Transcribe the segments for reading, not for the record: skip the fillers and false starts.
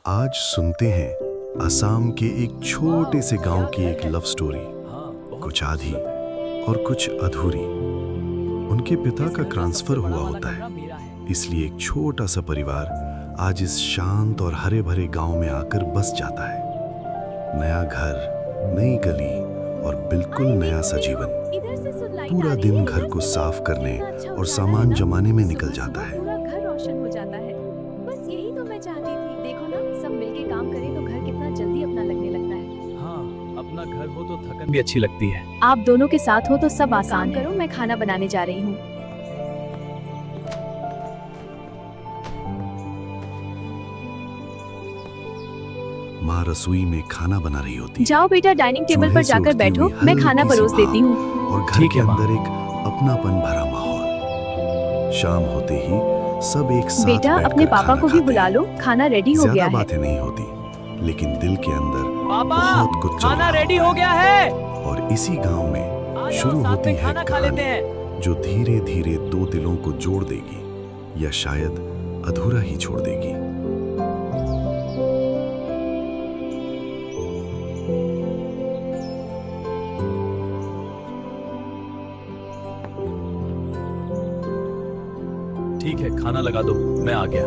आज सुनते हैं असम के एक छोटे से गांव की एक लव स्टोरी। कुछ आधी और कुछ अधूरी। उनके पिता का ट्रांसफर हुआ होता है, इसलिए एक छोटा सा परिवार आज इस शांत और हरे भरे गांव में आकर बस जाता है। नया घर, नई गली और बिल्कुल नया सा जीवन। पूरा दिन घर को साफ करने और सामान जमाने में निकल जाता है। पूरा घर रोशन हो जाता है। बस यही तो मैं चाहती थी। देखो ना, सब मिलके काम करें तो घर कितना जल्दी अपना लगने लगता है। हाँ, अपना घर हो तो थकन भी अच्छी लगती है। आप दोनों के साथ हो तो सब आसान करो। मैं खाना बनाने जा रही हूँ। माँ रसोई में खाना बना रही होती है। जाओ बेटा, डाइनिंग टेबल चूल्हे पर से जाकर उठती बैठो, हुई मैं खाना हल्की सी परोस देती भाप हूँ। और घर ठीक के है, माँ। अंदर एक अपनापन भरा माहौल। शाम होते ही सब एक साथ बेटा, बैठकर अपने पापा खाना को भी खाते बुला हैं। लो, खाना रेडी हो गया ज्यादा है। बातें नहीं होती, लेकिन दिल के अंदर पापा, बहुत कुछ चल खाना रहा रेडी होता हो गया है। और इसी गांव में आ जाओ, शुरू साथ होती में है खाना खा लेते हैं। कहानी जो धीरे धीरे दो दिलों को जोड़ देगी या शायद अधूरा ही छोड़ देगी। ठीक है, खाना लगा दो, मैं आ गया।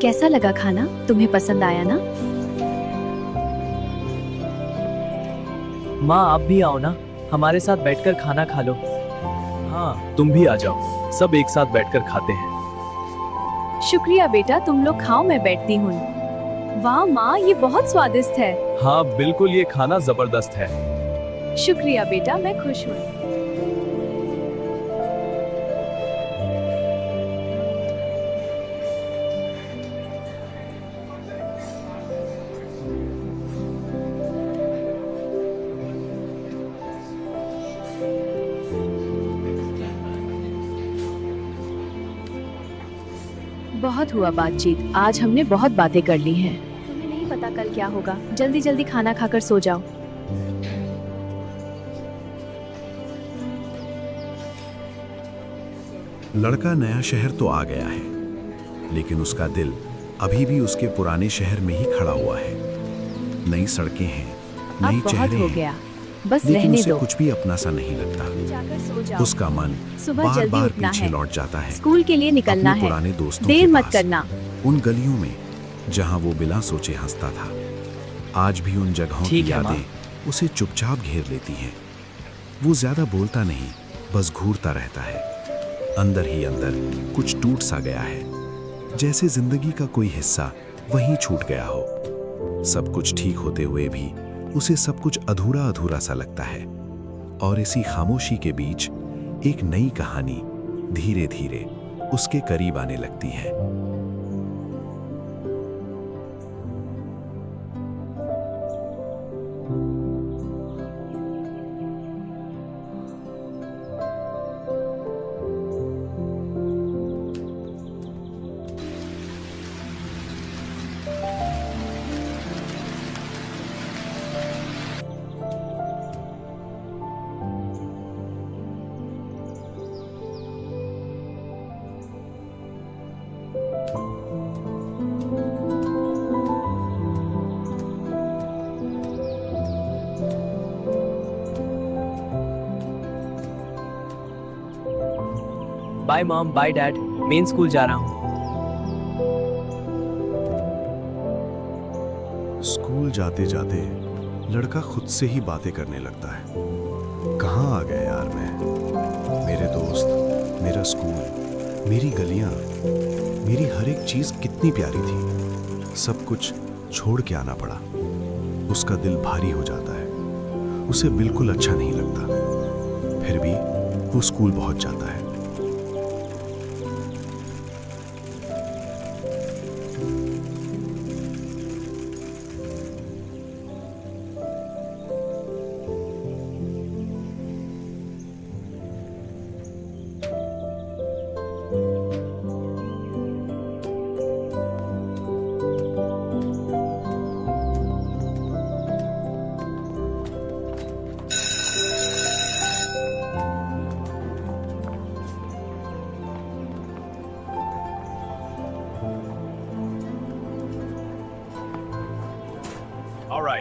कैसा लगा खाना? तुम्हें पसंद आया ना? माँ, आप भी आओ ना, हमारे साथ बैठकर खाना खा लो। हाँ, तुम भी आ जाओ, सब एक साथ बैठकर खाते हैं। शुक्रिया बेटा, तुम लोग खाओ, मैं बैठती हूँ। वाह माँ, ये बहुत स्वादिष्ट है। हाँ बिल्कुल, ये खाना जबरदस्त है। शुक्रिया बेटा, मैं खुश हूँ। बहुत हुआ बातचीत, आज हमने बहुत बातें कर ली हैं। तुम्हें नहीं पता कल क्या होगा। जल्दी जल्दी खाना खाकर सो जाओ। लड़का नया शहर तो आ गया है, लेकिन उसका दिल अभी भी उसके पुराने शहर में ही खड़ा हुआ है। नई सड़कें हैं, अब नई बहुत चेहरे हो हैं, गया, बस लेकिन रहने उसे दो। कुछ भी अपना सा नहीं लगता। जाकर सो जाओ। उसका मन सुबह बार जल्दी बार उठना पीछे है। लौट जाता है स्कूल के लिए निकलना अपने है। पुराने दोस्तों देर के मत पास, करना। उन गलियों में जहां वो बिना सोचे हंसता था। आज भी उन जगहों की ठीक है, माँ। यादें उसे चुपचाप घेर लेती हैं। वो ज्यादा बोलता नहीं, बस घूरता रहता है। अंदर ही अंदर कुछ टूट सा गया है, जैसे जिंदगी का कोई हिस्सा वहीं छूट गया हो। सब कुछ ठीक होते हुए भी उसे सब कुछ अधूरा अधूरा सा लगता है। और इसी खामोशी के बीच एक नई कहानी धीरे धीरे उसके करीब आने लगती है। बाय मॉम, बाय डैड, मेन स्कूल जा रहा हूँ। स्कूल जाते जाते लड़का खुद से ही बातें करने लगता है। कहाँ आ गया यार मैं? मेरे दोस्त, मेरा स्कूल, मेरी गलियां, मेरी हर एक चीज कितनी प्यारी थी। सब कुछ छोड़ के आना पड़ा। उसका दिल भारी हो जाता है। उसे बिल्कुल अच्छा नहीं लगता। फिर भी वो स्कूल पहुंच जाता है।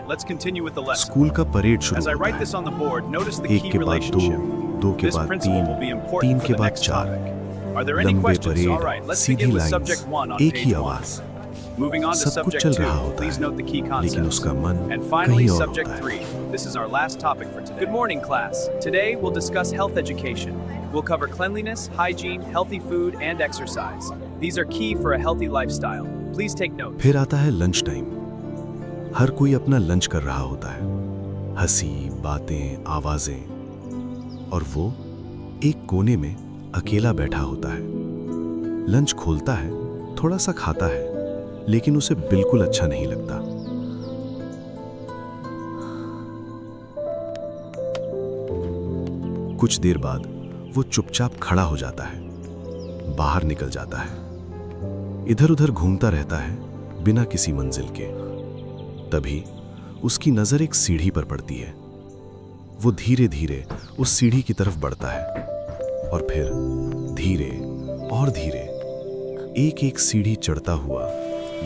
let's continue with the lesson. School का परेड शुरू As I होता write है। this on the board, notice the एक key के बाद दो, relationship. दो के This बाद principle तीन, will be तीन important for के the बाद next चार। topic. Are there any लंबे questions? All right, parade, let's Sidhi begin with lines, subject 1 on एक ही page 1. आवाज। Moving on to सब कुछ subject चल 2, रहा होता please है, note the key लेकिन concepts. उसका मन And finally, कहीं और subject होता है। 3. This is our last topic for today. Good morning, class. Today we'll discuss health education. We'll cover cleanliness, hygiene, healthy food, and exercise. These are key for a healthy lifestyle. Please take notes. फिर आता है lunch time. हर कोई अपना lunch कर रहा होता है। हंसी, बातें, आवाजें, और वो एक कोने में अकेला बैठा होता है। लंच खोलता है, थोड़ा सा खाता है, लेकिन उसे बिल्कुल अच्छा नहीं लगता। कुछ देर बाद वो चुपचाप खड़ा हो जाता है, बाहर निकल जाता है, इधर उधर घूमता रहता है बिना किसी मंजिल के। तभी उसकी नजर एक सीढ़ी पर पड़ती है। वो धीरे धीरे उस सीढ़ी की तरफ बढ़ता है और फिर धीरे और धीरे एक एक सीढ़ी चढ़ता हुआ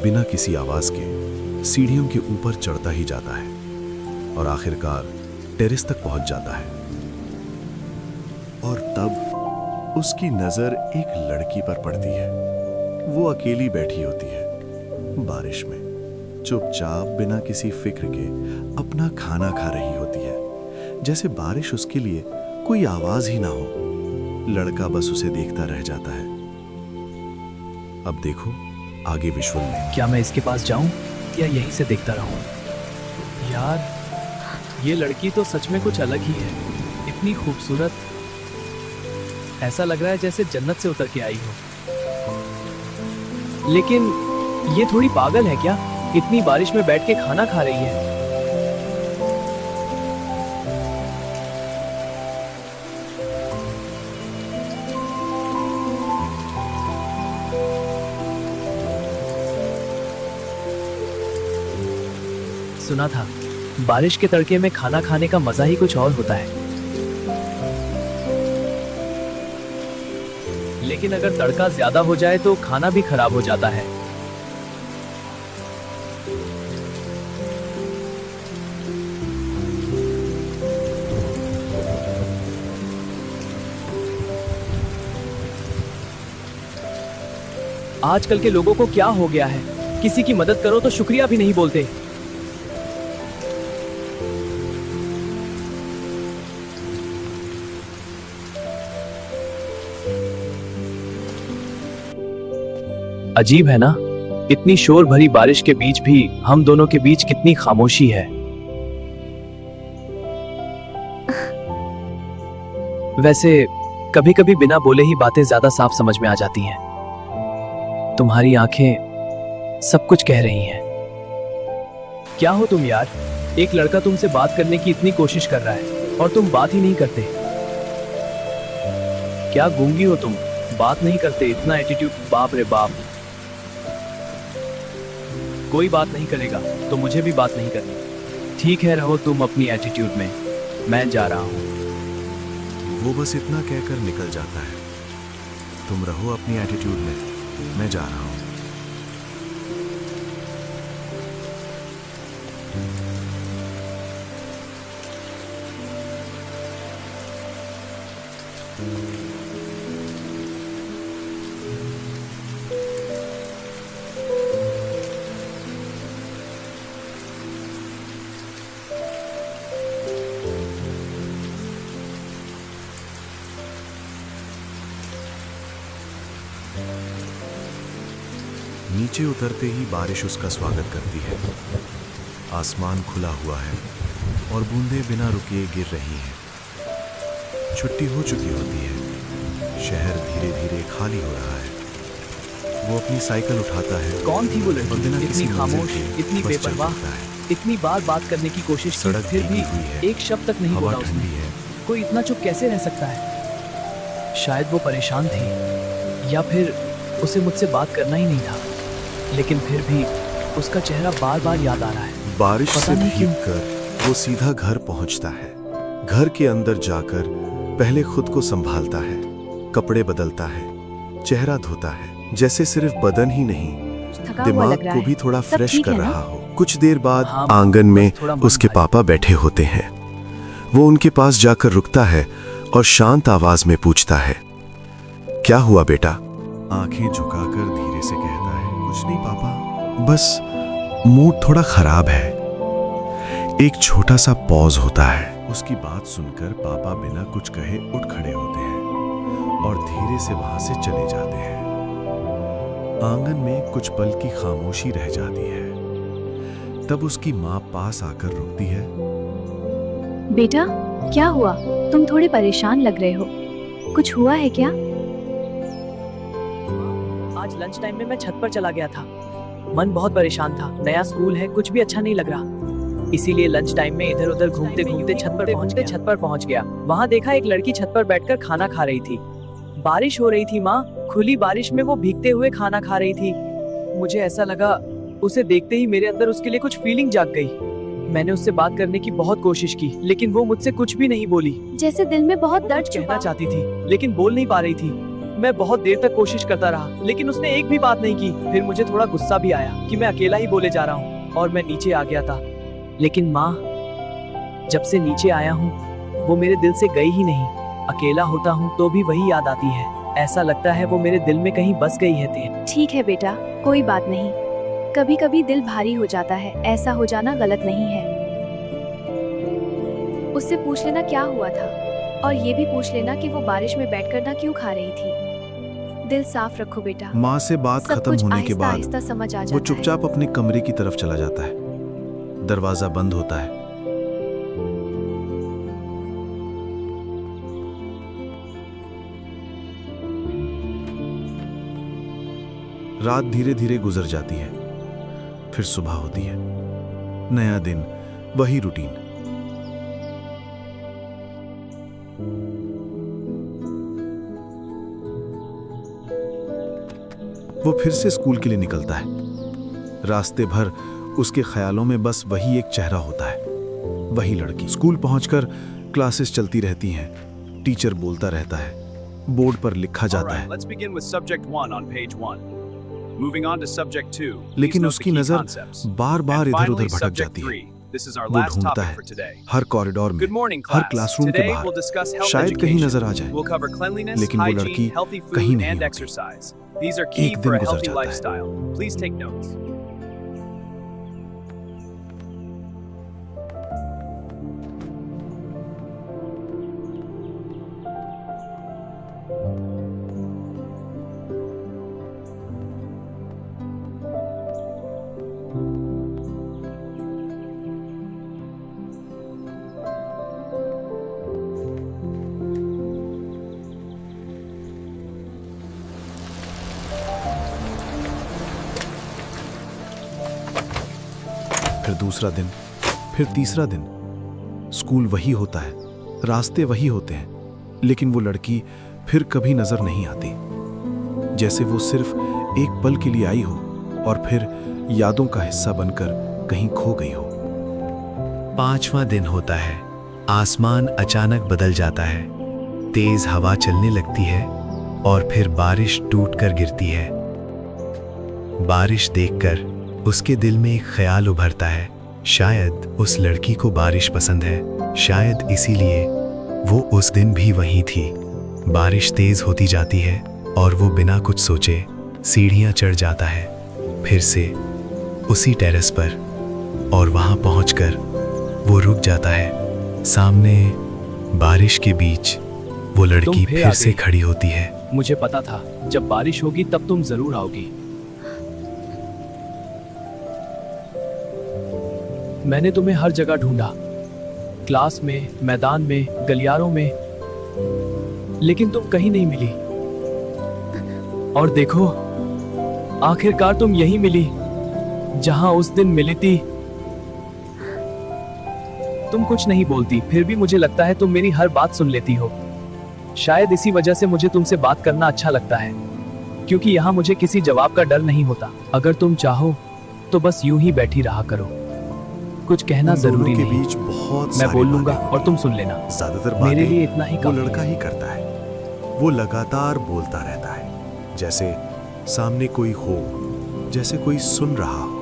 बिना किसी आवाज के सीढ़ियों के ऊपर चढ़ता ही जाता है और आखिरकार टेरेस तक पहुंच जाता है। और तब उसकी नजर एक लड़की पर पड़ती है। वो अकेली बैठी होती है, बारिश में, चुपचाप बिना किसी फिक्र के अपना खाना खा रही होती है, जैसे बारिश उसके लिए कोई आवाज ही ना हो। लड़का बस उसे देखता रह जाता है। अब देखो आगे विजुअल में। क्या मैं इसके पास जाऊं या यहीं से देखता रहूं? यार, ये लड़की तो सच में कुछ अलग ही है। इतनी खूबसूरत, ऐसा लग रहा है जैसे जन्नत से उतर के आई हो। लेकिन ये थोड़ी पागल है क्या? इतनी बारिश में बैठ के खाना खा रही है। सुना था बारिश के तड़के में खाना खाने का मजा ही कुछ और होता है। लेकिन अगर तड़का ज्यादा हो जाए तो खाना भी खराब हो जाता है। आजकल के लोगों को क्या हो गया है? किसी की मदद करो तो शुक्रिया भी नहीं बोलते। अजीब है ना, इतनी शोर भरी बारिश के बीच भी हम दोनों के बीच कितनी खामोशी है। वैसे कभी कभी बिना बोले ही बातें ज्यादा साफ समझ में आ जाती हैं। तुम्हारी आंखें सब कुछ कह रही हैं। क्या हो तुम यार? एक लड़का तुमसे बात करने की इतनी कोशिश कर रहा है और तुम बात ही नहीं करते। क्या गूंगी हो तुम? बात नहीं करते? इतना एटीट्यूड, बाप रे बाप। कोई बात नहीं करेगा तो मुझे भी बात नहीं करनी। ठीक है, रहो तुम अपनी एटीट्यूड में, मैं जा रहा हूं। वो बस इतना कहकर निकल जाता है। तुम रहो अपनी एटीट्यूड में, मैं जा रहा हूं। नीचे उतरते ही बारिश उसका स्वागत करती है। आसमान खुला हुआ है और बूंदें बिना रुके गिर रही हैं। छुट्टी हो चुकी होती है। शहर धीरे धीरे खाली हो रहा है। वो अपनी साइकिल उठाता है। कौन थी वो और लड़की? बिना इतनी किसी खामोश, मंजिल के इतनी बस चल बेपरवाह, पड़ता है। इतनी बार बात करने की कोशिश की, सड़क फिर भी भीगी हुई है। एक शब्द तक नहीं हवा बोला उसने। ठंडी है। कोई इतना चुप कैसे रह सकता है? शायद वो परेशान थी या फिर उसे मुझसे बात करना ही नहीं था। लेकिन फिर भी उसका चेहरा बार बार याद आ रहा है। बारिश पता से नहीं क्यों। भीगकर वो सीधा घर पहुंचता है। घर के अंदर जाकर पहले खुद को संभालता है, कपड़े बदलता है, चेहरा धोता है, जैसे सिर्फ बदन ही नहीं थका हुआ दिमाग लग रहा को है। भी थोड़ा सब फ्रेश ठीक कर है ना? रहा हो। कुछ देर बाद हाँ, आंगन में बस थोड़ा मन उसके भारी। पापा बैठे होते हैं। वो उनके पास जाकर रुकता है और शांत आवाज में पूछता है, क्या हुआ बेटा? आंखें झुकाकर धीरे से कहता है, कुछ नहीं पापा, बस मूड थोड़ा खराब है। एक छोटा सा पॉज होता है। उसकी बात सुनकर पापा बिना कुछ कहे उठ खड़े होते हैं और धीरे से वहां से चले जाते हैं। आंगन में कुछ पल की खामोशी रह जाती है। तब उसकी माँ पास आकर रुकती है। बेटा, क्या हुआ? तुम थोड़े परेशान लग रहे हो। कुछ हुआ है क्या? आज लंच टाइम में मैं छत पर चला गया था। मन बहुत परेशान था। नया स्कूल है, कुछ भी अच्छा नहीं लग रहा। इसीलिए लंच टाइम में इधर उधर घूमते घूमते छत पर पहुंच गया। वहां देखा एक लड़की छत पर बैठकर खाना खा रही थी। बारिश हो रही थी माँ, खुली बारिश में वो भीगते हुए खाना खा रही थी। मुझे ऐसा लगा, उसे देखते ही मेरे अंदर उसके लिए कुछ फीलिंग जाग गई। मैंने उससे बात करने की बहुत कोशिश की, लेकिन वो मुझसे कुछ भी नहीं बोली। जैसे दिल में बहुत दर्द कुछ कहना छुपा। चाहती थी, लेकिन बोल नहीं पा रही थी। मैं बहुत देर तक कोशिश करता रहा, लेकिन उसने एक भी बात नहीं की। फिर मुझे थोड़ा गुस्सा भी आया कि मैं अकेला ही बोले जा रहा हूँ, और मैं नीचे आ गया था। लेकिन माँ, जब से नीचे आया हूँ वो मेरे दिल से गई ही नहीं। अकेला होता हूँ तो भी वही याद आती है। ऐसा लगता है वो मेरे दिल में कहीं बस गई है। ठीक है बेटा, कोई बात नहीं। कभी कभी दिल भारी हो जाता है, ऐसा हो जाना गलत नहीं है। उससे पूछ लेना क्या हुआ था, और ये भी पूछ लेना कि वो बारिश में बैठकर ना क्यों खा रही थी। दिल साफ रखो बेटा। माँ से बात सब खत्म कुछ होने के आहिस्ता बाद आहिस्ता समझ आ जाता वो है। चुपचाप अपने कमरे की तरफ चला जाता है। दरवाजा बंद होता है। रात धीरे धीरे गुजर जाती है। फिर सुबह होती है। नया दिन, वही रूटीन। वो फिर से स्कूल के लिए निकलता है। रास्ते भर उसके ख्यालों में बस वही एक चेहरा होता है, वही लड़की। स्कूल पहुंचकर क्लासेस चलती रहती हैं। टीचर बोलता रहता है, बोर्ड पर लिखा जाता है। Let's begin with subject 1 on page 1. Moving on to subject 2. लेकिन Please note उसकी the key नजर concepts. बार-बार And इधर-उधर finally, भटक subject जाती है। 3. This is our वो last ढूंढता topic है for today. हर कॉरिडोर में, Good morning, हर class. क्लासरूम के Today we'll बाहर। discuss health शायद कहीं education. नजर आ जाए, We'll cover cleanliness, लेकिन वो hygiene, लड़की healthy कहीं food, नहीं and होती। exercise. These are key एक for दिन a गुजर healthy जाता है। lifestyle. Please take notes. फिर दूसरा दिन, फिर तीसरा दिन। स्कूल वही होता है, रास्ते वही होते हैं, लेकिन वो लड़की फिर कभी नजर नहीं आती। जैसे वो सिर्फ एक पल के लिए आई हो और फिर यादों का हिस्सा बनकर कहीं खो गई हो। 5वां दिन होता है। आसमान अचानक बदल जाता है। तेज हवा चलने लगती है और फिर बारिश टूटकर गिरती है। बारिश देखकर उसके दिल में एक ख्याल उभरता है। शायद उस लड़की को बारिश पसंद है। शायद इसीलिए वो उस दिन भी वहीं थी। बारिश तेज होती जाती है और वो बिना कुछ सोचे सीढ़ियां चढ़ जाता है। फिर से उसी टेरेस पर, और वहां पहुंचकर वो रुक जाता है। सामने बारिश के बीच वो लड़की फिर आ फिर से गई। खड़ी होती है। मुझे पता था जब बारिश होगी तब तुम जरूर आओगी। मैंने तुम्हें हर जगह ढूंढा, क्लास में, मैदान में, गलियारों में, लेकिन तुम कहीं नहीं मिली। और देखो, आखिरकार तुम यहीं मिली जहां उस दिन मिली थी। तुम कुछ नहीं बोलती, फिर भी मुझे लगता है तुम मेरी हर बात सुन लेती हो। शायद इसी वजह से मुझे तुमसे बात करना अच्छा लगता है, क्योंकि यहाँ मुझे किसी जवाब का डर नहीं होता। अगर तुम चाहो तो बस यूं ही बैठी रहा करो, कुछ कहना उन दोनों जरूरी के नहीं। बीच बहुत मैं सारी बोल लूंगा बातें और तुम सुन लेना। ज्यादातर मेरे बातें लिए इतना ही वो काफी लड़का है। ही करता है। वो लगातार बोलता रहता है, जैसे सामने कोई हो जैसे कोई सुन रहा हो।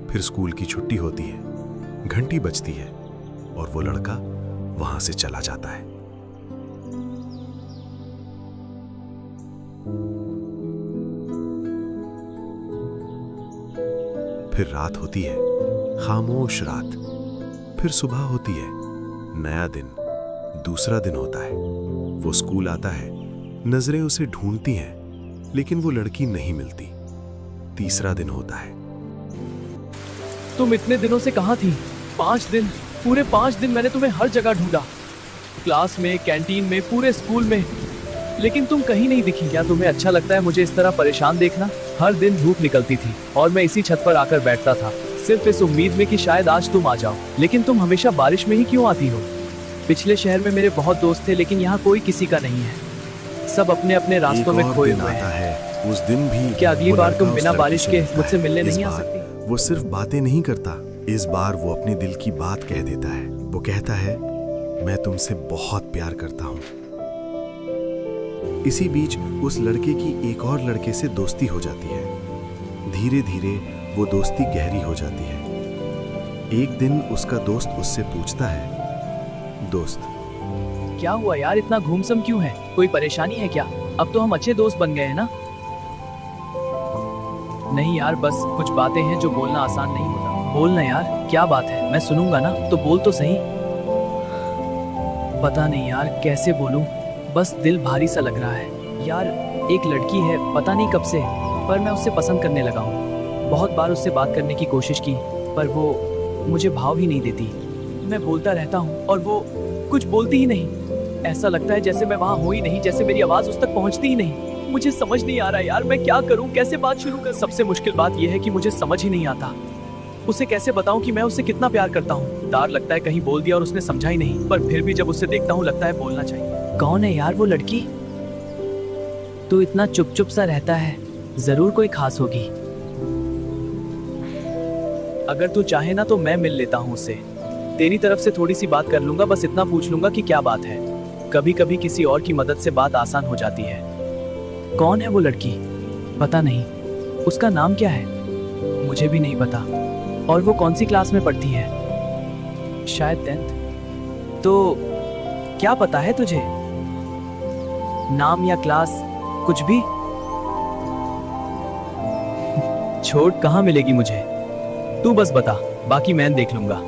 फिर स्कूल की छुट्टी होती है, घंटी बजती है और वो लड़का वहां से चला जाता है। फिर रात होती है, खामोश रात। फिर सुबह होती है, नया दिन, दूसरा दिन होता है। वो स्कूल आता है, नजरें उसे ढूंढती हैं, लेकिन वो लड़की नहीं मिलती। तीसरा दिन होता है। तुम इतने दिनों से कहाँ थी? 5 दिन, पूरे 5 दिन मैंने तुम्हें हर जगह ढूंढा, क्लास में, कैंटीन में, पूरे स्कूल में, लेकिन तुम कहीं नहीं दिखी। क्या तुम्हें अच्छा लगता है मुझे इस तरह परेशान देखना? हर दिन धूप निकलती थी और मैं इसी छत पर आकर बैठता था, सिर्फ इस उम्मीद में कि शायद आज तुम आ जाओ। लेकिन तुम हमेशा बारिश में ही क्यों आती हो? पिछले शहर में मेरे बहुत दोस्त थे, लेकिन यहाँ कोई किसी का नहीं है। सब अपने अपने रास्तों में खोए हुए हैं। उस दिन भी क्या अगली वो बार लड़का तुम उस बिना लड़की बारिश से के मिलता मुझसे है। मिलने इस नहीं आ बार सकती? वो सिर्फ बातें नहीं करता, इस बार वो अपने दिल की बात कह देता है। वो कहता है, मैं तुमसे बहुत प्यार करता हूँ। इसी बीच उस लड़के की एक और लड़के से दोस्ती हो जाती है। धीरे धीरे वो दोस्ती गहरी हो जाती है। एक दिन उसका दोस्त उससे पूछता है, दोस्त क्या हुआ यार, इतना घूमसम क्यों है? कोई परेशानी है क्या? अब तो हम अच्छे दोस्त बन गए हैं ना? नहीं यार, बस कुछ बातें हैं जो बोलना आसान नहीं होता। बोलना यार, क्या बात है? मैं सुनूंगा ना, तो बोल तो सही। पता नहीं यार कैसे बोलूं, बस दिल भारी सा लग रहा है यार। एक लड़की है, पता नहीं कब से, पर मैं उससे पसंद करने लगा हूँ। बहुत बार उससे बात करने की कोशिश की, पर वो मुझे भाव ही नहीं देती। मैं बोलता रहता हूँ और वो कुछ बोलती ही नहीं। ऐसा लगता है जैसे मैं वहाँ हूँ ही नहीं, जैसे मेरी आवाज़ उस तक पहुँचती ही नहीं। मुझे समझ नहीं आ रहा यार, मैं क्या करूँ, कैसे बात शुरू करूँ? सबसे मुश्किल बात यह है कि मुझे समझ ही नहीं आता उसे कैसे बताऊं कि मैं उससे कितना प्यार करता हूँ। डर लगता है कहीं बोल दिया और उसने समझा ही नहीं, पर फिर भी जब उससे देखता हूँ लगता है बोलना चाहिए। कौन है यार वो लड़की? तू इतना चुप चुप सा रहता है, जरूर कोई खास होगी। अगर तू चाहे ना तो मैं मिल लेता हूँ उससे। तेरी तरफ से थोड़ी सी बात कर लूंगा, बस इतना पूछ लूंगा कि क्या बात है। कभी कभी किसी और की मदद से बात आसान हो जाती है। कौन है वो लड़की? पता नहीं। उसका नाम क्या है? मुझे भी नहीं पता। और वो कौन सी क्लास में पढ़ती है? शायद 10th। तो क्या पता है तुझे? नाम या क्लास, कुछ भी? छोड़, कहाँ मिलेगी मुझे? तू बस बता, बाकी मैं देख लूंगा।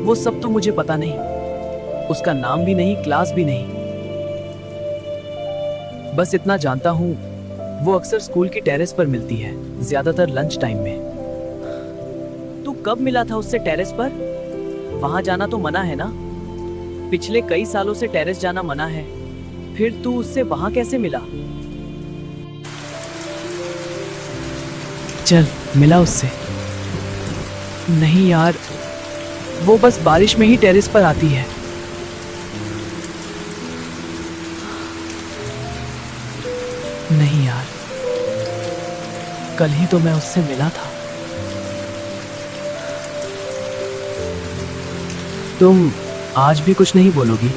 वो सब तो मुझे पता नहीं, उसका नाम भी नहीं, क्लास भी नहीं। बस इतना जानता हूं, वो अक्सर स्कूल की टेरेस पर मिलती है, ज्यादातर लंच टाइम में। तू कब मिला था उससे टेरेस पर? वहां जाना तो मना है ना? पिछले कई सालों से टेरेस जाना मना है, फिर तू उससे वहां कैसे मिला? चल, मिला उससे? नहीं यार, वो बस बारिश में ही टेरेस पर आती है। नहीं यार, कल ही तो मैं उससे मिला था। तुम आज भी कुछ नहीं बोलोगी?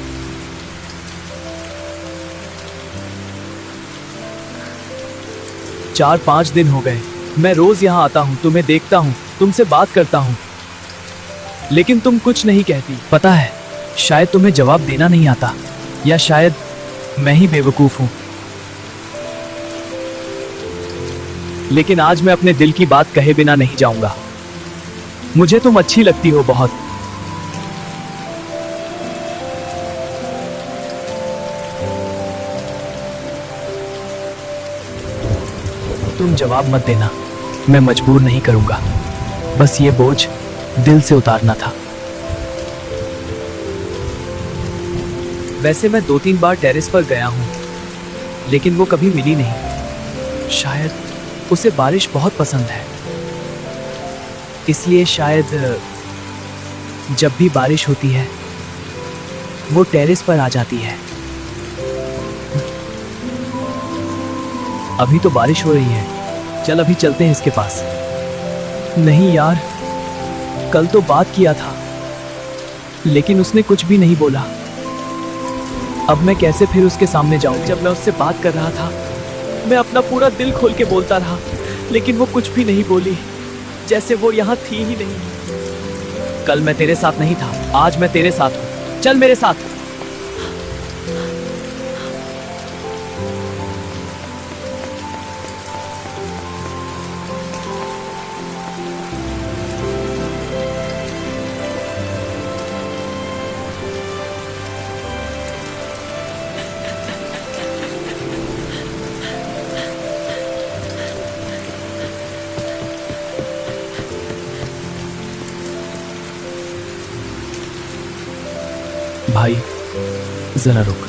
चार 5 दिन हो गए, मैं रोज यहाँ आता हूँ, तुम्हें देखता हूँ, तुमसे बात करता हूँ, लेकिन तुम कुछ नहीं कहती। पता है, शायद तुम्हें जवाब देना नहीं आता, या शायद मैं ही बेवकूफ हूँ। लेकिन आज मैं अपने दिल की बात कहे बिना नहीं जाऊंगा। मुझे तुम अच्छी लगती हो बहुत। तुम जवाब मत देना, मैं मजबूर नहीं करूंगा। बस ये बोझ दिल से उतारना था। वैसे मैं 2-3 बार टेरेस पर गया हूं, लेकिन वो कभी मिली नहीं। शायद उसे बारिश बहुत पसंद है, इसलिए शायद जब भी बारिश होती है वो टेरेस पर आ जाती है। अभी तो बारिश हो रही है, चल अभी चलते हैं इसके पास। नहीं यार, कल तो बात किया था, लेकिन उसने कुछ भी नहीं बोला। अब मैं कैसे फिर उसके सामने जाऊं? जब मैं उससे बात कर रहा था, मैं अपना पूरा दिल खोल के बोलता रहा, लेकिन वो कुछ भी नहीं बोली, जैसे वो यहाँ थी ही नहीं। कल मैं तेरे साथ नहीं था, आज मैं तेरे साथ हूँ। चल मेरे साथ। भाई जरा रुक,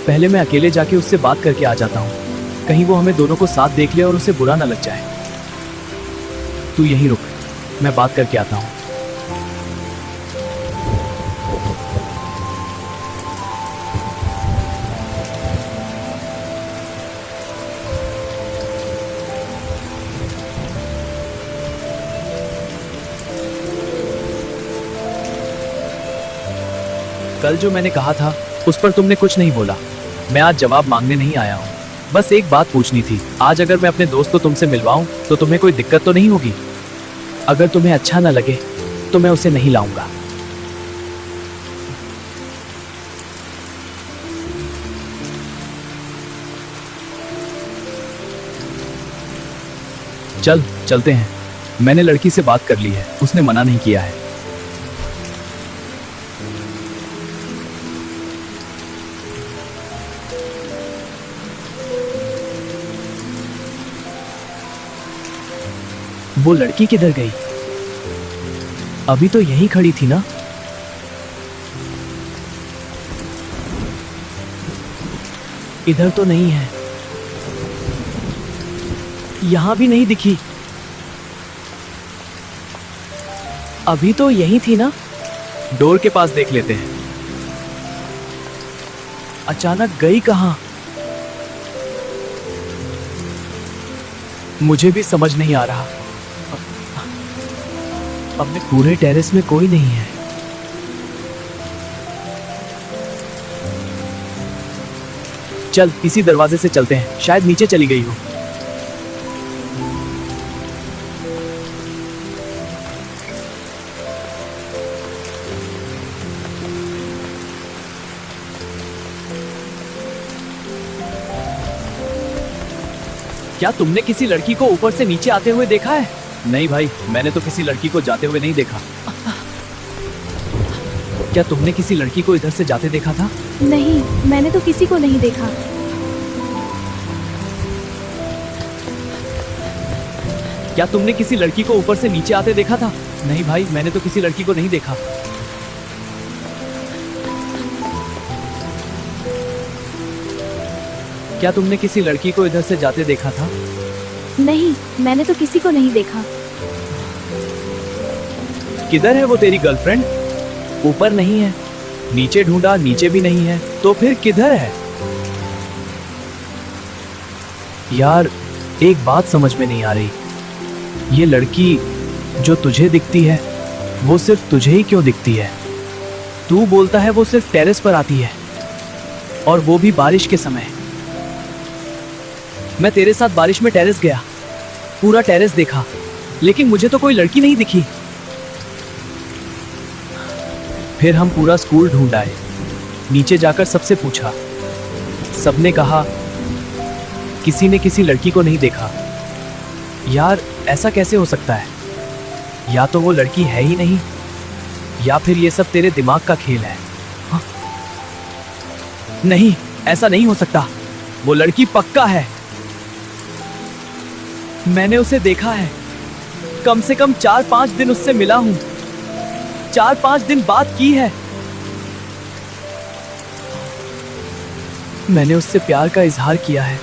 पहले मैं अकेले जाके उससे बात करके आ जाता हूँ। कहीं वो हमें दोनों को साथ देख ले और उसे बुरा ना लग जाए। तू यहीं रुक, मैं बात करके आता हूँ। कल जो मैंने कहा था उस पर तुमने कुछ नहीं बोला। मैं आज जवाब मांगने नहीं आया हूँ, बस एक बात पूछनी थी। आज अगर मैं अपने दोस्त को तुमसे मिलवाऊं तो तुम्हें कोई दिक्कत तो नहीं होगी? अगर तुम्हें अच्छा ना लगे तो मैं उसे नहीं लाऊंगा। चलते हैं। मैंने लड़की से बात कर ली है, उसने मना नहीं किया है। वो लड़की किधर गई? अभी तो यहीं खड़ी थी ना? इधर तो नहीं है, यहां भी नहीं दिखी। अभी तो यहीं थी ना? डोर के पास देख लेते हैं। अचानक गई कहां? मुझे भी समझ नहीं आ रहा। अपने पूरे टेरेस में कोई नहीं है। चल इसी दरवाजे से चलते हैं, शायद नीचे चली गई हो। क्या तुमने किसी लड़की को ऊपर से नीचे आते हुए देखा है? नहीं भाई, मैंने तो किसी लड़की को जाते हुए नहीं देखा। क्या तुमने किसी लड़की को इधर से जाते देखा था? नहीं, मैंने तो किसी को नहीं देखा। क्या तुमने किसी लड़की को ऊपर से नीचे आते देखा था? नहीं भाई, मैंने तो किसी लड़की को नहीं देखा। क्या तुमने किसी लड़की को इधर से जाते देखा था? नहीं, मैंने तो किसी को नहीं देखा। किधर है वो तेरी गर्लफ्रेंड? ऊपर नहीं है, नीचे ढूंढा, नीचे भी नहीं है, तो फिर किधर है? यार एक बात समझ में नहीं आ रही, ये लड़की जो तुझे दिखती है वो सिर्फ तुझे ही क्यों दिखती है? तू बोलता है वो सिर्फ टेरेस पर आती है, और वो भी बारिश के समय। मैं तेरे साथ बारिश में टेरेस गया, पूरा टेरेस देखा, लेकिन मुझे तो कोई लड़की नहीं दिखी। फिर हम पूरा स्कूल ढूंढ आए, नीचे जाकर सबसे पूछा, सबने कहा किसी ने किसी लड़की को नहीं देखा। यार ऐसा कैसे हो सकता है? या तो वो लड़की है ही नहीं, या फिर ये सब तेरे दिमाग का खेल है। हाँ? नहीं, ऐसा नहीं हो सकता, वो लड़की पक्का है। मैंने उसे देखा है, कम से कम 4-5 दिन उससे मिला हूं, 4-5 दिन बात की है। मैंने उससे प्यार का इजहार किया है,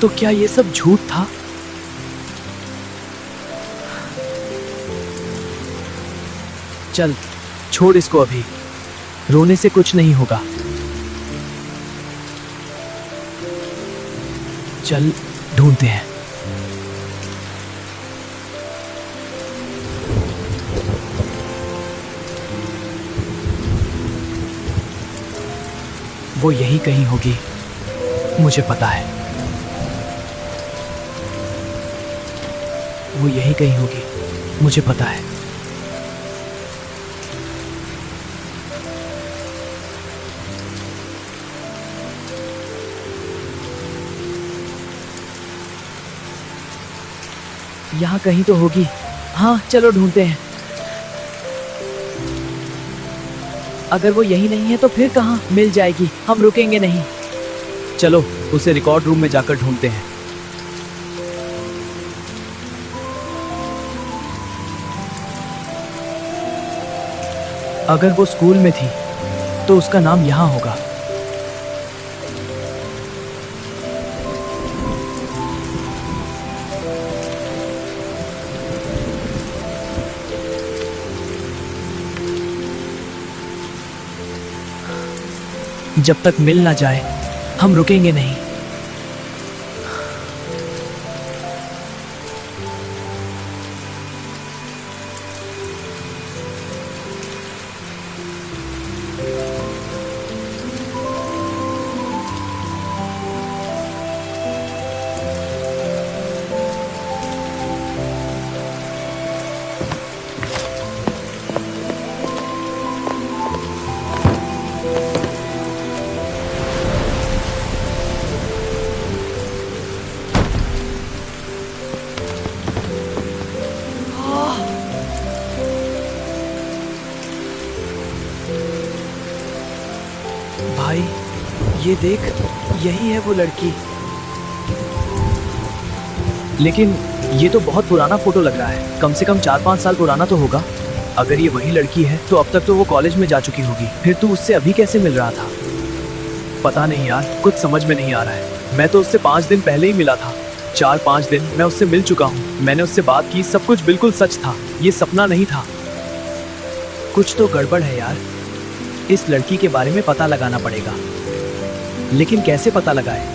तो क्या ये सब झूठ था? चल छोड़ इसको, अभी रोने से कुछ नहीं होगा। चल ढूंढते हैं। वो यहीं कहीं होगी, मुझे पता है। वो यहीं कहीं होगी, मुझे पता है। यहाँ कहीं तो होगी। हाँ, चलो ढूंढते हैं। अगर वो यही नहीं है तो फिर कहाँ मिल जाएगी, हम रुकेंगे नहीं। चलो उसे रिकॉर्ड रूम में जाकर ढूंढते हैं। अगर वो स्कूल में थी तो उसका नाम यहाँ होगा। जब तक मिल ना जाए हम रुकेंगे नहीं। भाई ये देख, यही है वो लड़की। लेकिन ये तो बहुत पुराना फोटो लग रहा है, कम से कम 4-5 साल पुराना तो होगा। अगर ये वही लड़की है तो अब तक तो वो कॉलेज में जा चुकी होगी। फिर तू उससे अभी कैसे मिल रहा था? पता नहीं यार, कुछ समझ में नहीं आ रहा है। मैं तो उससे 5 दिन पहले ही मिला था। 4-5 दिन मैं उससे मिल चुका हूँ। मैंने उससे बात की, सब कुछ बिल्कुल सच था, ये सपना नहीं था। कुछ तो गड़बड़ है यार, इस लड़की के बारे में पता लगाना पड़ेगा। लेकिन कैसे पता लगाए?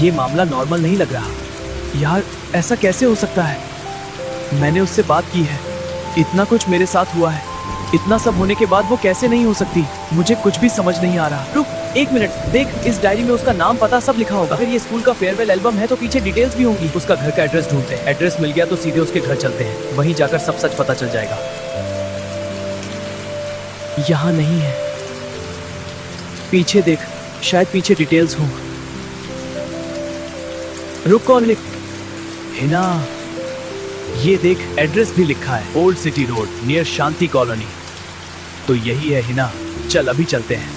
ये मामला नॉर्मल नहीं लग रहा यार, ऐसा कैसे हो सकता है? मैंने उससे बात की है, इतना कुछ मेरे साथ हुआ है, इतना सब होने के बाद वो कैसे नहीं हो सकती? मुझे कुछ भी समझ नहीं आ रहा। रुक 1 मिनट, देख इस डायरी में उसका नाम पता सब लिखा होगा। अगर ये स्कूल का फेयरवेल एल्बम है तो पीछे डिटेल्स भी होंगी। उसका घर का एड्रेस ढूंढते हैं। एड्रेस मिल गया तो सीधे उसके घर चलते हैं, वहीं जाकर सब सच पता चल जाएगा। यहाँ नहीं है, पीछे देख, शायद पीछे डिटेल्स हो। रुक, कौन लिख? हिना, ये देख एड्रेस भी लिखा है, ओल्ड सिटी रोड नियर शांति कॉलोनी। तो यही है हिना, चल अभी चलते हैं।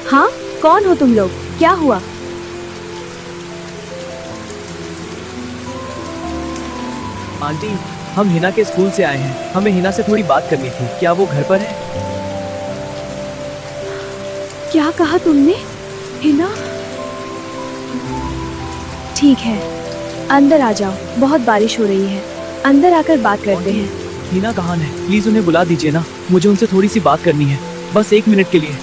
हाँ, कौन हो तुम लोग? क्या हुआ? आंटी, हम हिना के स्कूल से आए हैं, हमें हिना से थोड़ी बात करनी थी। क्या वो घर पर है? क्या कहा तुमने? हिना? ठीक है, अंदर आ जाओ, बहुत बारिश हो रही है, अंदर आकर बात करते हैं। हिना कहाँ है? प्लीज उन्हें बुला दीजिए ना, मुझे उनसे थोड़ी सी बात करनी है, बस 1 मिनट के लिए।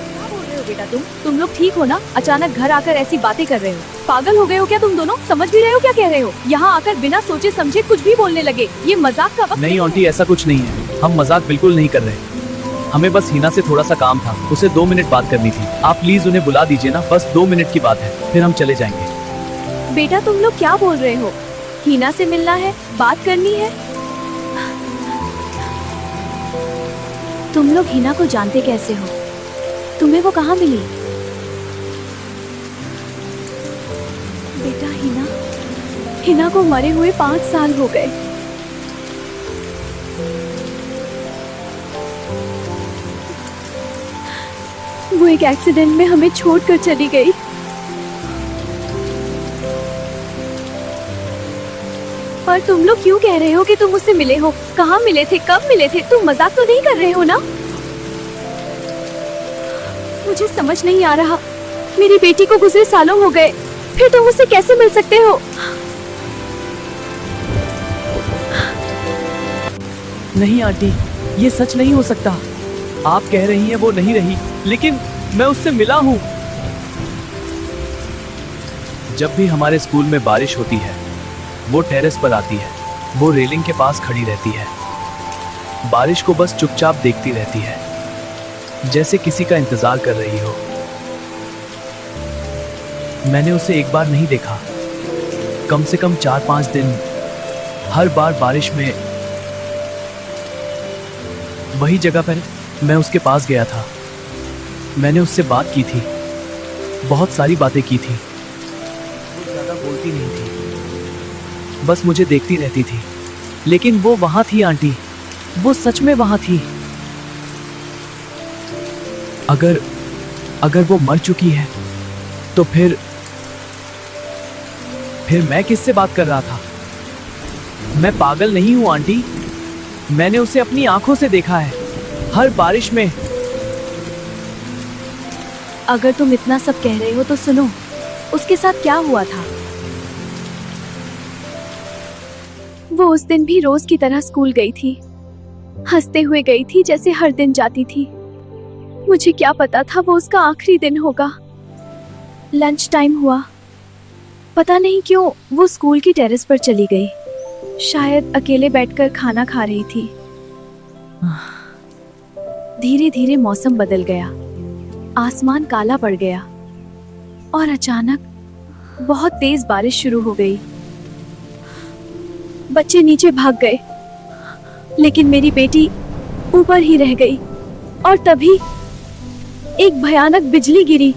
क्या बोल रहे हो बेटा तुम लोग ठीक हो ना? अचानक घर आकर ऐसी बातें कर रहे हो, पागल हो गए हो क्या तुम दोनों? समझ भी रहे हो क्या कह रहे हो? यहाँ आकर बिना सोचे समझे कुछ भी बोलने लगे, ये मजाक का वक्त नहीं आंटी, ऐसा कुछ नहीं है, हम मजाक बिल्कुल नहीं कर रहे। हमें बस हिना से थोड़ा सा काम था, उसे 2 मिनट बात करनी थी। आप प्लीज उन्हें बुला दीजिए ना, बस 2 मिनट की बात है, फिर हम चले जाएंगे। बेटा तुम लोग क्या बोल रहे हो? हिना से मिलना है, बात करनी है? तुम लोग हिना को जानते कैसे हो? तुम्हें वो कहाँ मिली? बेटा हिना को मरे हुए 5 साल हो गए। वो एक एक्सीडेंट में हमें छोड़कर चली गई। और तुम लोग क्यों कह रहे हो कि तुम उससे मिले हो? कहाँ मिले थे, कब मिले थे? तुम मजाक तो नहीं कर रहे हो ना? मुझे समझ नहीं आ रहा। मेरी बेटी को गुजरे सालों हो गए, फिर तुम उससे कैसे मिल सकते हो? नहीं आंटी, ये सच नहीं हो सकता। आप कह रही हैं वो नहीं रही, लेकिन मैं उससे मिला हूं। जब भी हमारे स्कूल में बारिश होती है, वो टेरेस पर आती है। वो रेलिंग के पास खड़ी रहती है, बारिश को बस चुपचाप देखती रहती है, जैसे किसी का इंतजार कर रही हो। मैंने उसे एक बार नहीं देखा, कम से कम 4-5 दिन। हर बार बारिश में वही जगह पर मैं उसके पास गया था। मैंने उससे बात की थी, बहुत सारी बातें की थी। वो ज्यादा बोलती नहीं थी, बस मुझे देखती रहती थी। लेकिन वो वहां थी आंटी, वो सच में वहां थी। अगर वो मर चुकी है तो फिर मैं किससे बात कर रहा था? मैं पागल नहीं हूं आंटी, मैंने उसे अपनी आंखों से देखा है, हर बारिश में। अगर तुम इतना सब कह रहे हो तो सुनो, उसके साथ क्या हुआ था। वो उस दिन भी रोज की तरह स्कूल गई थी, हंसते हुए गई थी जैसे हर दिन जाती थी। मुझे क्या पता था वो उसका आखिरी दिन होगा। लंच टाइम हुआ, पता नहीं क्यों वो स्कूल की टेरेस पर चली गई। शायद अकेले बैठकर खाना खा रही थी। धीरे धीरे मौसम बदल गया, आसमान काला पड़ गया और अचानक बहुत तेज बारिश शुरू हो गई। बच्चे नीचे भाग गए, लेकिन मेरी बेटी ऊपर ही रह गई। और तभी एक भयानक बिजली गिरी।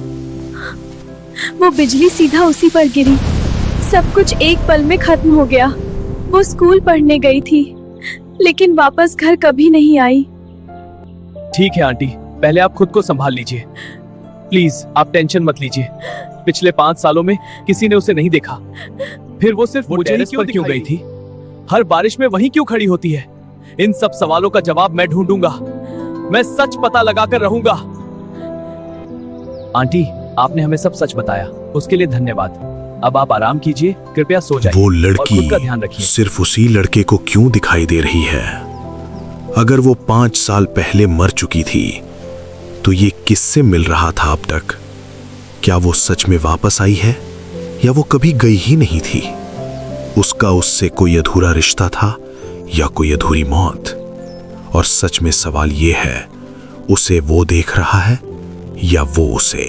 वो बिजली सीधा उसी पर गिरी। सब कुछ एक पल में खत्म हो गया। वो स्कूल पढ़ने गई थी, लेकिन वापस घर कभी नहीं आई। ठीक है आंटी, पहले आप खुद को संभाल लीजिए। प्लीज आप टेंशन मत लीजिए। पिछले 5 सालों में किसी ने उसे नहीं देखा। फिर वो सिर्फ मुझे टेरेस पर क्यों गई थी? हर बारिश में वहीं क्यों खड़ी होती है? इन सब सवालों का जवाब मैं ढूंढूंगा। मैं सच पता लगाकर रहूंगा। आंटी, आपने हमें सब सच बताया, उसके लिए धन्यवाद। अब आप आराम कीजिए, कृपया सो जाइए। वो और लड़की खुद का ध्यान रखिए। सिर्फ उसी लड़के को क्यों दिखाई दे रही है? अगर वो 5 साल पहले मर चुकी थी, तो ये किससे मिल रहा था अब तक? क्या वो सच में वापस आई है, या वो कभी गई ही नहीं थी? उसका उससे कोई अधूरा रिश्ता था, या कोई अधूरी मौत? और सच में सवाल ये है, उसे वो देख रहा है या वो उसे?